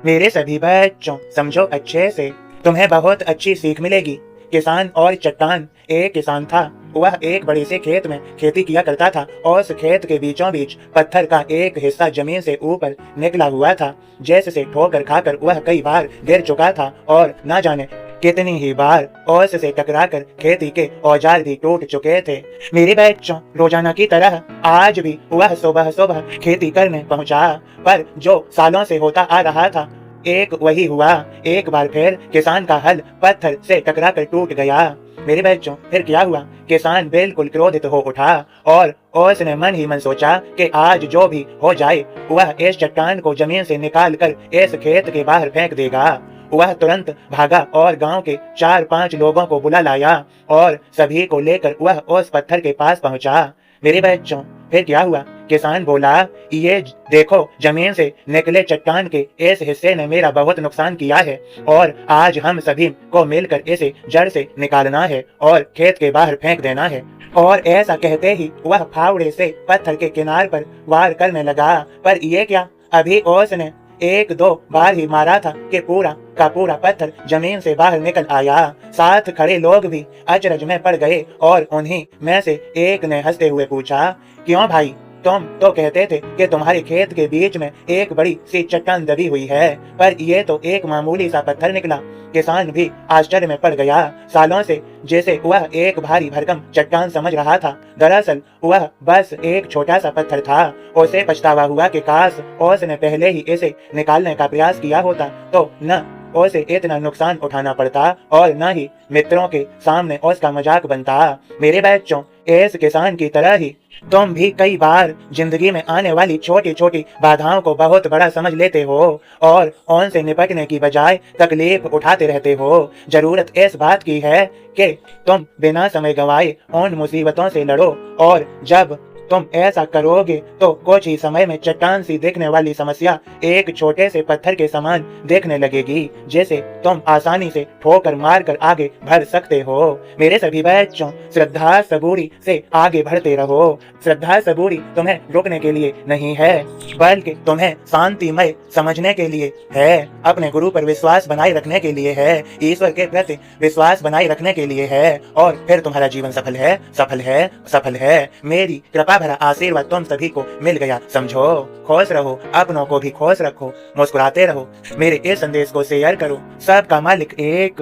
मेरे सभी बच्चों, समझो अच्छे से, तुम्हें बहुत अच्छी सीख मिलेगी। किसान और चट्टान। एक किसान था, वह एक बड़े से खेत में खेती किया करता था और उस खेत के बीचों बीच पत्थर का एक हिस्सा जमीन से ऊपर निकला हुआ था, जैसे ठोकर खाकर वह कई बार गिर चुका था और न जाने कितनी ही बार ओस से टकराकर खेती के औजार भी टूट चुके थे। मेरे बच्चों, रोजाना की तरह आज भी वह सुबह सुबह खेती करने पहुंचा, पर जो सालों से होता आ रहा था एक वही हुआ। एक बार फिर किसान का हल पत्थर से टकराकर टूट गया। मेरे बच्चों, फिर क्या हुआ? किसान बिल्कुल क्रोधित हो उठा और उसने मन ही मन सोचा कि आज जो भी हो जाए वह इस चट्टान को जमीन से निकाल कर इस खेत के बाहर फेंक देगा। वह तुरंत भागा और गांव के 4-5 लोगों को बुला लाया और सभी को लेकर वह उस पत्थर के पास पहुंचा। मेरे बच्चों, फिर क्या हुआ? किसान बोला, ये देखो, जमीन से निकले चट्टान के इस हिस्से ने मेरा बहुत नुकसान किया है और आज हम सभी को मिलकर इसे जड़ से निकालना है और खेत के बाहर फेंक देना है। और ऐसा कहते ही वह फावड़े से पत्थर के किनारे पर वार करने लगा। पर ये क्या, अभी उसने 1-2 बार ही मारा था कि पूरा का पूरा पत्थर जमीन से बाहर निकल आया। साथ खड़े लोग भी अचरज में पड़ गए और उन्हीं में से एक ने हंसते हुए पूछा, क्यों भाई, तुम तो कहते थे कि तुम्हारे खेत के बीच में एक बड़ी सी चट्टान दबी हुई है, पर ये तो एक मामूली सा पत्थर निकला। किसान भी आश्चर्य में पड़ गया। सालों से जिसे वह एक भारी भरकम चट्टान समझ रहा था, दरअसल वह बस एक छोटा सा पत्थर था। उसे पछतावा हुआ कि काश उसने पहले ही इसे निकालने का प्रयास किया होता तो न उसे इतना नुकसान उठाना पड़ता और न ही मित्रों के सामने उसका मजाक बनता। मेरे बच्चों, इस किसान की तरह ही तुम भी कई बार जिंदगी में आने वाली छोटी छोटी बाधाओं को बहुत बड़ा समझ लेते हो और उनसे निपटने की बजाय तकलीफ उठाते रहते हो। जरूरत इस बात की है कि तुम बिना समय गंवाए उन मुसीबतों से लड़ो, और जब तुम ऐसा करोगे तो कुछ ही समय में चट्टान सी दिखने वाली समस्या एक छोटे से पत्थर के समान दिखने लगेगी, जिसे तुम आसानी से ठोकर मारकर आगे बढ़ सकते हो। मेरे सभी बच्चों, श्रद्धा सबूरी से आगे बढ़ते रहो। श्रद्धा सबूरी तुम्हें रुकने के लिए नहीं है, बल्कि तुम्हें शांतिमय समझने के लिए है, अपने गुरु पर विश्वास बनाए रखने के लिए है, ईश्वर के प्रति विश्वास बनाए रखने के लिए है, और फिर तुम्हारा जीवन सफल है, सफल है, सफल है। मेरी कृपा भरा आशीर्वाद तुम सभी को मिल गया, समझो। खुश रहो, अपनों को भी खुश रखो, मुस्कुराते रहो। मेरे इस संदेश को शेयर करो। सबका मालिक एक।